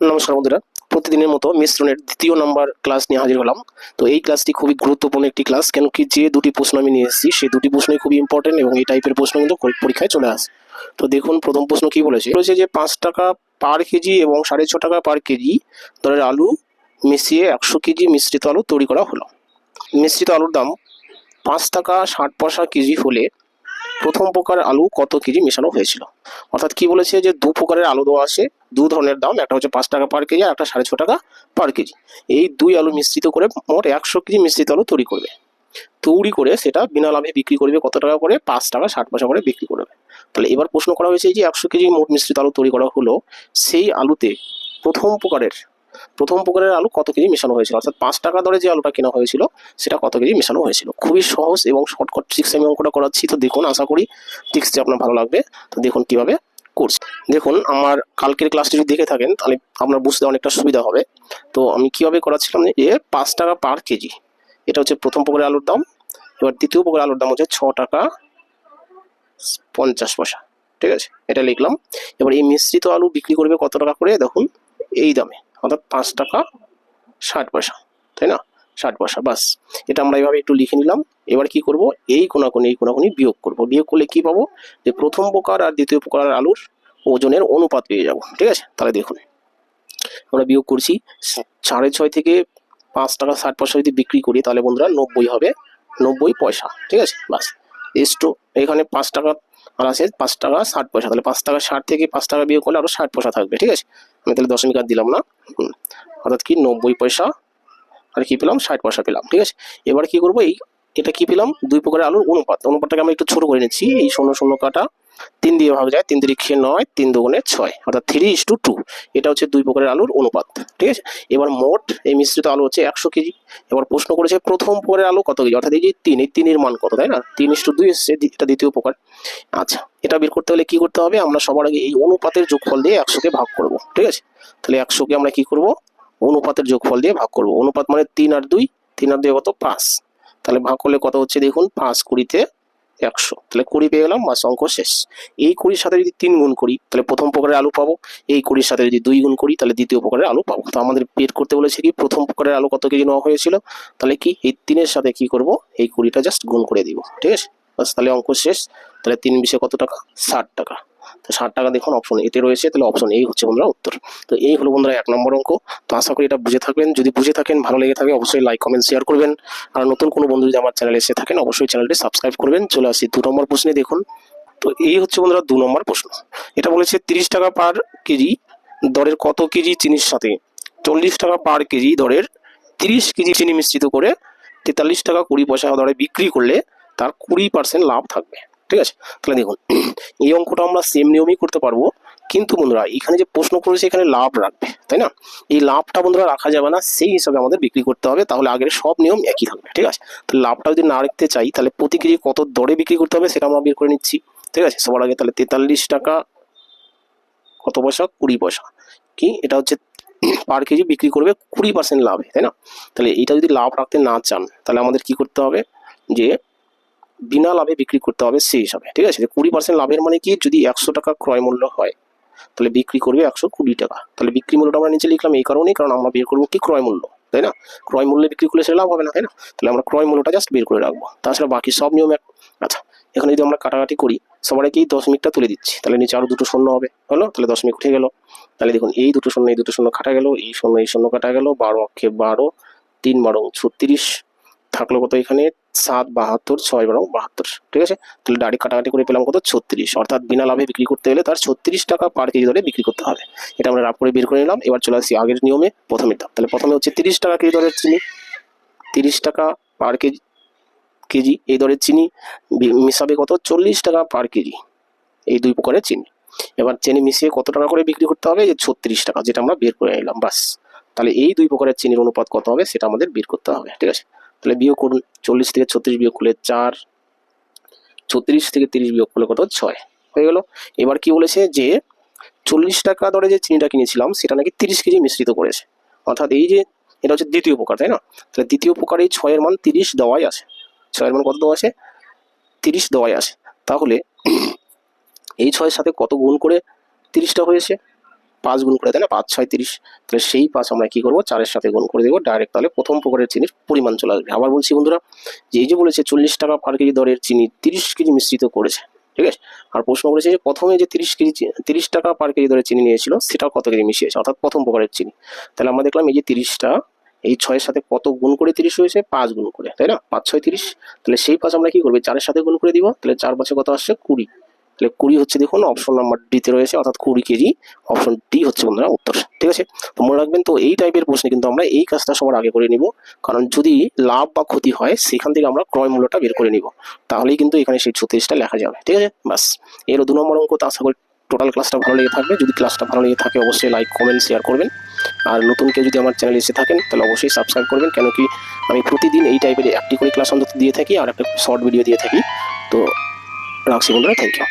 নমস্কার বন্ধুরা, প্রতিদিনের মতো মিশ্রণের দ্বিতীয় নম্বর ক্লাস নিয়ে হাজির হলাম। তো এই ক্লাসটি খুবই গুরুত্বপূর্ণ একটি ক্লাস, কেন কি যে দুটি প্রশ্ন আমি নিয়ে এসেছি সেই দুটি প্রশ্নই খুবই ইম্পর্টেন্ট এবং এই টাইপের প্রশ্ন কিন্তু পরীক্ষায় চলে আসে। তো দেখুন, প্রথম প্রশ্ন কি বলেছে যে 5 টাকা পার কেজি এবং 6.5 টাকা পার কেজি দরের আলু মিশিয়ে 100 কেজি মিশ্রিত আলু তৈরি করা হলো। মিশ্রিত আলুর দাম 5 টাকা 60 পয়সা কেজি হলে প্রথম প্রকার আলু কত কেজি মেশানো হয়েছিল। অর্থাৎ কি বলেছে যে দু প্রকারের আলু দেওয়া আছে, দু ধরনের দাম, একটা হচ্ছে 5 টাকা পার কেজি আর একটা 6.5 টাকা পার কেজি। এই দুই আলু মিশ্রিত করে মোট 100 কেজি মিশ্রিত আলু তৈরি করে সেটা বিনা লাভে বিক্রি করবে কত টাকা করে, 5 টাকা 60 পয়সা করে বিক্রি করবে। তাহলে এবার প্রশ্ন করা হয়েছে যে 100 কেজি মোট মিশ্রিত আলু তৈরি করা হলো, সেই আলুতে প্রথম প্রকারের আলু কত কেজি মেশানো হয়েছিল, অর্থাৎ 5 টাকা দরে যে আলুটা কেনা হয়েছিল সেটা কত কেজি মেশানো হয়েছিল। খুবই সহজ এবং শর্টকাট ট্রিক্স আমি অঙ্কটা করাচ্ছি। তো দেখুন, আশা করি ট্রিক্সটি আপনার ভালো লাগবে। তো দেখুন কিভাবে করছি। দেখুন, আমার কালকের ক্লাসটি যদি দেখে থাকেন তাহলে আপনার বুঝতে অনেকটা সুবিধা হবে। তো আমি কিভাবে করাচ্ছিলাম যে 5 টাকা পার কেজি, এটা হচ্ছে প্রথম প্রকারের আলুর দাম। এবার দ্বিতীয় প্রকারের আলুর দাম হচ্ছে 6 টাকা 50 পয়সা। ঠিক আছে, এটা লিখলাম। এবার এই মিশ্রিত আলু বিক্রি করবে কত টাকা করে, দেখুন এই দামে, অর্থাৎ 5 টাকা 60 পয়সা, তাই না? 60 পয়সা, বাস। এটা আমরা এইভাবে একটু লিখে নিলাম। এবার কি করব, এই কোনাকুনি বিয়োগ করব। বিয়োগ করলে কি পাবো, যে প্রথম প্রকার আর দ্বিতীয় প্রকার আলুর ওজনের অনুপাত পেয়ে যাব। ঠিক আছে, তাহলে দেখুন আমরা বিয়োগ করছি। 6.5 থেকে 5 টাকা 60 পয়সা যদি বিক্রি করি তাহলে বন্ধুরা 90 হবে, 90 পয়সা। ঠিক আছে, বাস। এসটো এখানে 5 টাকা আর আছে 5 টাকা 60 পয়সা, তাহলে 5 টাকা 60 থেকে 5 টাকা বিয়োগ করলে আরো 60 পয়সা থাকবে। ঠিক আছে, আমি তাহলে দশমিক আর দিলাম না। অর্থাৎ কি 90 পয়সা আর কি পেলাম, 60 পয়সা পেলাম। ঠিক আছে, এবার কি করবো, এটা কি পেলাম, দুই প্রকারের আলুর অনুপাতটাকে আমরা একটু ছোট করে নিচ্ছি। এই 0 0 কাটা 3 দিয়ে ভাগ যায়, 3 3 9, 3 2 6, অর্থাৎ 3:2। এটা হচ্ছে দুই প্রকারের আলুর অনুপাত। ঠিক আছে, এবার মোট এই মিশ্রিত আলু হচ্ছে 100 কেজি। এবার প্রশ্ন করেছে প্রথম প্রকারের আলু কত কেজি, অর্থাৎ এই যে 3, এই 3-এর মান কত, তাই না? 3:2 এসছে, এটা দ্বিতীয় প্রকার। আচ্ছা, এটা বের করতে হলে কি করতে হবে, আমরা সবার আগে এই অনুপাতের যোগফল দিয়ে 100-কে ভাগ করব। ঠিক আছে, তাহলে 100-কে আমরা কি করব, অনুপাতের যোগফল দিয়ে ভাগ করব। অনুপাত মানে 3 আর 2, 3 আর 2 কত, 5। তাহলে ভাগ করলে কত হচ্ছে, দেখুন 5-20-100, তাহলে 20 পেয়ে গেলাম, বাস, অঙ্ক শেষ। এই 20-র সাথে যদি 3 গুণ করি তাহলে প্রথম প্রকারের আলু পাবো, এই 20-র সাথে যদি 2 গুণ করি তাহলে দ্বিতীয় প্রকারের আলু পাবো। তো আমাদের বের করতে বলেছে কি, প্রথম প্রকারের আলু কত কেজি নেওয়া হয়েছিল, তাহলে কি এই 3-এর সাথে কি করব, এই 20টা জাস্ট গুণ করে দিব। ঠিক আছে, বাস, তাহলে অঙ্ক শেষ। তাহলে 3 কত টাকা, 60 টাকা। তো 60 টাকা দেখুন অপশন এতে রয়েছে, তাহলে অপশন এই হচ্ছে বন্ধুরা উত্তর। তো এই হলো বন্ধুরা 1 নম্বর অঙ্ক। তো আশা করি এটা বুঝে থাকবেন। যদি বুঝে থাকেন, ভালো লেগে থাকে, অবশ্যই লাইক কমেন্ট শেয়ার করবেন। আর নতুন কোনো বন্ধু যদি আমার চ্যানেলে এসে থাকেন অবশ্যই চ্যানেলটি সাবস্ক্রাইব করবেন। চলে আসি 2 নম্বর প্রশ্নে। দেখুন, তো এই হচ্ছে বন্ধুরা 2 নম্বর প্রশ্ন। এটা বলেছে 30 টাকা পার কেজি দরের কত কেজি চিনির সাথে 40 টাকা পার কেজি দরের 30 কেজি চিনি মিশ্রিত করে 43 টাকা 20 পয়সা দরে বিক্রি করলে তার 20% লাভ থাকবে। ঠিক আছে, তাহলে দেখুন এই অঙ্কটা আমরা সেম নিয়মেই করতে পারবো, কিন্তু বন্ধুরা এখানে যে প্রশ্ন করেছে এখানে লাভ রাখবে, তাই না? এই লাভটা বন্ধুরা রাখা যাবে না, সেই হিসাবে আমাদের বিক্রি করতে হবে, তাহলে আগের সব নিয়ম একই থাকবে। ঠিক আছে, তাহলে লাভটা যদি না রাখতে চাই তাহলে প্রতি কেজি কত দরে বিক্রি করতে হবে সেটা আমরা বের করে নিচ্ছি। ঠিক আছে, সবার আগে তাহলে 43 টাকা কত পয়সা, 20 পয়সা। কি এটা হচ্ছে পার কেজি বিক্রি করবে 20% লাভে, তাই না? তাহলে এটা যদি লাভ রাখতে না চান তাহলে আমাদের কি করতে হবে, যে বিনা লাভে বিক্রি করতে হবে সেই হিসাবে। ঠিক আছে, 20% লাভের মানে কি, যদি 100 টাকা ক্রয় মূল্য হয় তাহলে বিক্রি করবে 120 টাকা। তাহলে বিক্রি মূল্যটা আমরা নিচে লিখলাম এই কারণেই, কারণ আমরা বের করবো কি, ক্রয় মূল্য, তাই না? ক্রয় মূল্যে বিক্রি করলে সেটা লাভ হবে না, তাই না? তাহলে আমরা ক্রয় মূল্যটা জাস্ট বের করে রাখবো, তাছাড়া বাকি সব নিয়ম এক। আচ্ছা, এখানে যদি আমরা কাটাকাটি করি সবার আগে এই দশমিকটা তুলে দিচ্ছি, তাহলে নিচে আরো দুটো শূন্য হবে, হলো, তাহলে দশমিক উঠে গেল। তাহলে দেখুন এই দুটো শূন্য কাটা গেল, এই শূন্য কাটা গেল, 12 অক্ষে 12, 3 12 36, থাকলো কত এখানে, 7 72, 6 12 72। ঠিক আছে, তাহলে ডাইরেক্ট কাটাকাটি করে পেলাম কত, 36। অর্থাৎ বিনা লাভে বিক্রি করতে হলে তার 36 টাকা পার কেজি দরে বিক্রি করতে হবে। এটা আমরা রাফ করে বের করে নিলাম। এবার চলে আসি আগের নিয়মে, প্রথমের ধাপ। তাহলে প্রথমে হচ্ছে 30 টাকা কেজি দরের চিনি, 30 টাকা পার কেজি এই দরের চিনি মিশাবে কত, 40 টাকা পার কেজি, এই দুই প্রকারের চিনি। এবার চিনি মিশিয়ে কত টাকা করে বিক্রি করতে হবে, যে 36 টাকা, যেটা আমরা বের করে নিলাম, বাস। তাহলে এই দুই প্রকারের চিনির অনুপাত কত হবে সেটা আমাদের বের করতে হবে। ঠিক আছে, তাহলে বিয়োগ করুন, 40 থেকে 36 বিয়োগ করলে 4, 36 থেকে 30 বিয়োগ করলে কত, 6 হয়ে গেল। এবার কি বলেছে, যে 40 টাকা দরে যে চিনিটা কিনেছিলাম সেটা নাকি 30 কেজি মিশ্রিত করেছে। অর্থাৎ এই যে এটা হচ্ছে দ্বিতীয় প্রকার, তাই না? তাহলে দ্বিতীয় প্রকার এই 6-এর মান 30 দেওয়াই আছে, 6-এর মান কত দেওয়া আছে, 30 দেওয়াই আছে। তাহলে এই 6-এর সাথে কত গুণ করে 30টা হয়েছে, 5 গুণ করে, তাই না? 5 6 30, তাহলে সেই 5 আমরা কি করবো 4-এর সাথে গুণ করে দেবো ডাইরেক্ট, তাহলে প্রথম প্রকারের চিনির পরিমাণ চলে আসবে। আবার বলছি বন্ধুরা, যে এই যে বলেছে 40 টাকা পার কেজি দরের চিনি 30 কেজি মিশ্রিত করেছে, ঠিক আছে? আর প্রশ্ন করেছে যে প্রথমে যে 30 টাকা পার কেজি দরে চিনি নিয়েছিল সেটা কত কেজি মিশিয়েছে, অর্থাৎ প্রথম প্রকারের চিনি। তাহলে আমরা দেখলাম এই যে 30টা, এই 6-এর সাথে কত গুণ করে 30 হয়েছে, 5 গুণ করে, তাই না? 5 6 30, তাহলে সেই 5 আমরা কি করবো 4-এর সাথে গুণ করে দিব, তাহলে 4 5 কত আসছে 20, তাহলে 20 হচ্ছে দেখুন অপশন নাম্বার ডিতে রয়েছে, অর্থাৎ 20 কেজি, অপশন ডি হচ্ছে বন্ধুরা উত্তর, ঠিক আছে? তো মনে রাখবেন, তো এই টাইপের প্রশ্নে কিন্তু আমরা এই কাজটা সবার আগে করে নিব, কারণ যদি লাভ বা ক্ষতি হয় সেখান থেকে আমরা ক্রয় মূল্যটা বের করে নিব, তাহলেই কিন্তু এখানে সেই 36টা লেখা যাবে, ঠিক আছে? বাস, এর 2 নম্বর অঙ্ক। তো আশা করি টোটাল ক্লাসটা ভালো লেগে থাকবে। যদি ক্লাসটা ভালো লেগে থাকে অবশ্যই লাইক কমেন্ট শেয়ার করবেন, আর নতুন কেউ যদি আমার চ্যানেলে এসে থাকেন তাহলে অবশ্যই সাবস্ক্রাইব করবেন, কেন কি আমি প্রতিদিন এই টাইপের একটি করে ক্লাস অন্তত দিয়ে থাকি আর একটা শর্ট ভিডিও দিয়ে থাকি। তো রাখছি বন্ধুরা, থ্যাংক ইউ।